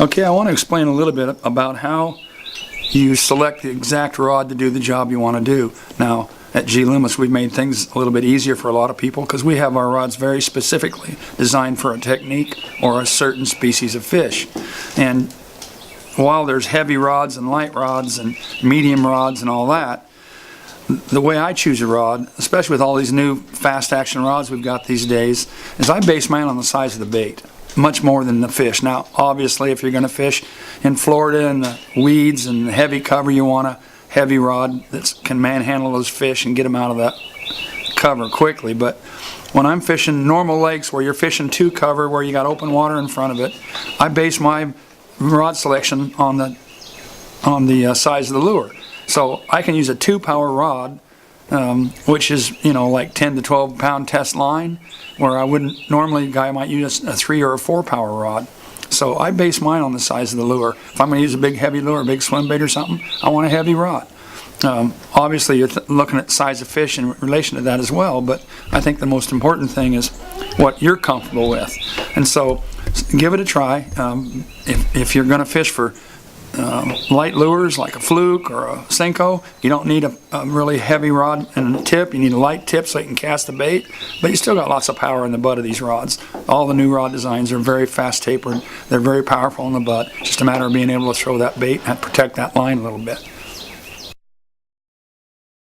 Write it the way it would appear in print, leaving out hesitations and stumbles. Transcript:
Okay, I want to explain a little bit about how you select the exact rod to do the job you want to do. Now, at G. Loomis, we've made things a little bit easier for a lot of people because we have our rods very specifically designed for a technique or a certain species of fish. And while there's heavy rods and light rods and medium rods and all that, the way I choose a rod, especially with all these new fast action rods we've got these days, is I base mine on the size of the bait, much more than the fish. Now, obviously, if you're going to fish in Florida and the weeds and the heavy cover, you want a heavy rod that can manhandle those fish and get them out of that cover quickly. But when I'm fishing normal lakes where you're fishing two cover, where you got open water in front of it, I base my rod selection on the size of the lure. So I can use a 2-power rod, which is, you know, like 10 to 12 pound test line, where I wouldn't normally, a guy might use a 3 or a 4-power rod. So I base mine on the size of the lure. If I'm going to use a big heavy lure, a big swim bait or something, I want a heavy rod. Obviously you're looking at size of fish in relation to that as well, but I think the most important thing is what you're comfortable with. And so give it a try. If you're going to fish for light lures like a fluke or a Senko, you don't need a really heavy rod and a tip. You need a light tip so you can cast the bait, but you still got lots of power in the butt of these rods. All the new rod designs are very fast tapered. They're very powerful in the butt. Just a matter of being able to throw that bait and protect that line a little bit.